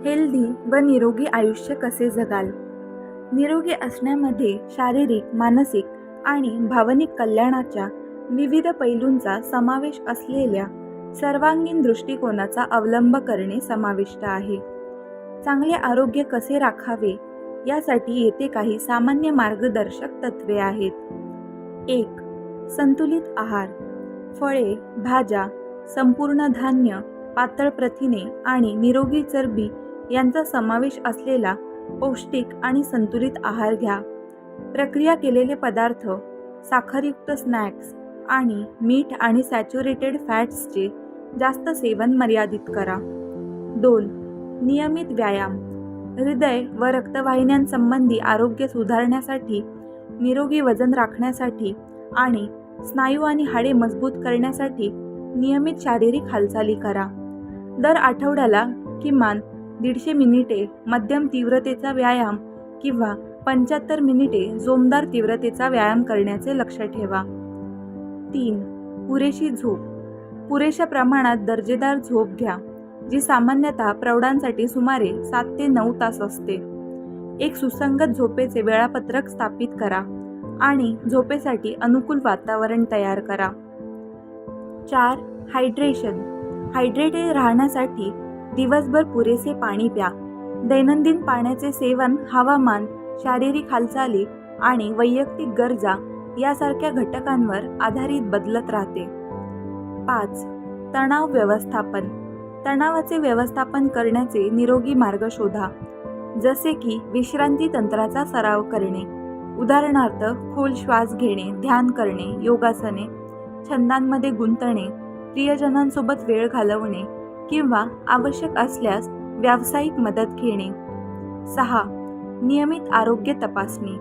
Healthy व निरोगी आयुष्य कसे जगाल? निरोगी असण्यामध्ये शारीरिक, मानसिक आणि भावनिक कल्याणाच्या विविध पैलूंचा समावेश असलेल्या सर्वांगीण दृष्टिकोनाचा अवलंब करणे समाविष्ट आहे. चांगले आरोग्य कसे राखावे यासाठी येथे काही सामान्य मार्गदर्शक तत्त्वे आहेत. 1. संतुलित आहार. फळे, भाज्या, संपूर्ण धान्य, पातळ प्रथिने आणि निरोगी चरबी यांचा समावेश असलेला पौष्टिक आणि संतुलित आहार घ्या. प्रक्रिया केलेले पदार्थ, साखरयुक्त स्नॅक्स आणि मीठ आणि सॅच्युरेटेड फॅट्सचे जास्त सेवन मर्यादित करा. 2. नियमित व्यायाम. हृदय व रक्तवाहिन्यांसंबंधी आरोग्य सुधारण्यासाठी, निरोगी वजन राखण्यासाठी आणि स्नायू आणि हाडे मजबूत करण्यासाठी नियमित शारीरिक हालचाली करा. दर आठवड्याला किमान 150 मिनिटे मध्यम तीव्रतेचा व्यायाम किंवा 75 मिनिटे जोमदार तीव्रतेचा व्यायाम करण्याचे लक्ष ठेवा. 3. पुरेशी झोप. पुरेशा प्रमाणात दर्जेदार झोप घ्या, जी सामान्यतः प्रौढांसाठी सुमारे 7 ते 9 तास असते. एक सुसंगत झोपेचे वेळापत्रक स्थापित करा आणि झोपेसाठी अनुकूल वातावरण तयार करा. 4. हायड्रेशन. हायड्रेटेड राहण्यासाठी दिवसभर पुरेसे पाणी प्या. दैनंदिन पाण्याचे सेवन हवामान, शारीरिक हालचाली आणि वैयक्तिक गरजा यासारख्या घटकांवर आधारित बदलत राहते. 5. तणाव व्यवस्थापन. तणावाचे व्यवस्थापन करण्याचे निरोगी मार्ग शोधा, जसे की विश्रांती तंत्राचा सराव करणे, उदाहरणार्थ खोल श्वास घेणे, ध्यान करणे, योगासने, छंदांमध्ये गुंतणे, प्रियजनांसोबत वेळ घालवणे किंवा आवश्यक असल्यास व्यावसायिक मदत घेणे. 6. नियमित आरोग्य तपासणी.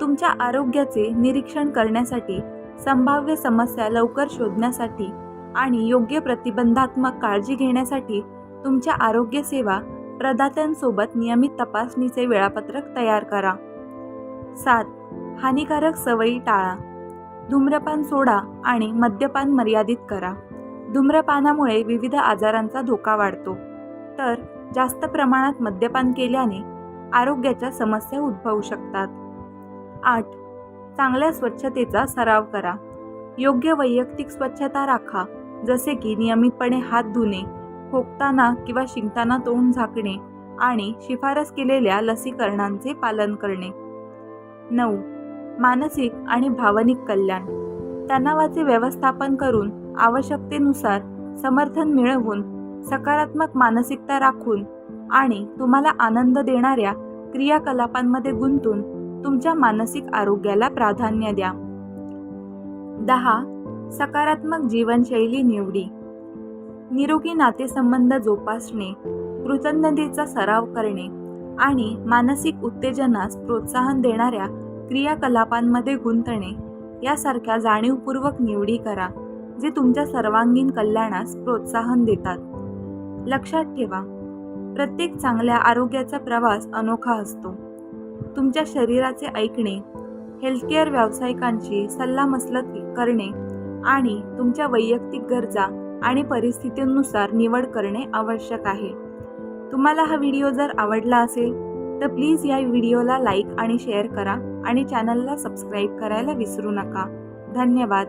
तुमच्या आरोग्याचे निरीक्षण करण्यासाठी, संभाव्य समस्या लवकर शोधण्यासाठी आणि योग्य प्रतिबंधात्मक काळजी घेण्यासाठी तुमच्या आरोग्य सेवा प्रदात्यांसोबत नियमित तपासणीचे वेळापत्रक तयार करा. 7. हानिकारक सवयी टाळा. धूम्रपान सोडा आणि मद्यपान मर्यादित करा. धूम्रपानामुळे विविध आजारांचा धोका वाढतो, तर जास्त प्रमाणात मद्यपान केल्याने आरोग्याच्या समस्या उद्भवू शकतात. 8. चांगल्या स्वच्छतेचा सराव करा. योग्य वैयक्तिक स्वच्छता राखा, जसे की नियमितपणे हात धुणे, खोकताना किंवा शिंकताना तोंड झाकणे आणि शिफारस केलेल्या लसीकरणांचे पालन करणे. 9. मानसिक आणि भावनिक कल्याण. तणावाचे व्यवस्थापन करून आवश्यकतेनुसार समर्थन मिळवून, सकारात्मक मानसिकता राखून आणि तुम्हाला आनंद देणाऱ्या क्रियाकलापांमध्ये गुंतून तुमच्या मानसिक आरोग्याला प्राधान्य द्या. 10. सकारात्मक जीवनशैली निवडी. निरोगी नातेसंबंध जोपासणे, कृतज्ञतेचा सराव करणे आणि मानसिक उत्तेजनास प्रोत्साहन देणाऱ्या क्रियाकलापांमध्ये गुंतणे यासारख्या जाणीवपूर्वक निवडी करा, जे तुमच्या सर्वांगीण कल्याणास प्रोत्साहन देतात. लक्षात ठेवा, प्रत्येक चांगल्या आरोग्याचा प्रवास अनोखा असतो. तुमच्या शरीराचे ऐकणे, हेल्थकेअर व्यावसायिकांशी सल्लामसलत करणे आणि तुमच्या वैयक्तिक गरजा आणि परिस्थितीनुसार निवड करणे आवश्यक आहे. तुम्हाला हा व्हिडिओ जर आवडला असेल तर प्लीज या व्हिडिओला लाईक आणि शेअर करा आणि चॅनलला सबस्क्राईब करायला विसरू नका. धन्यवाद.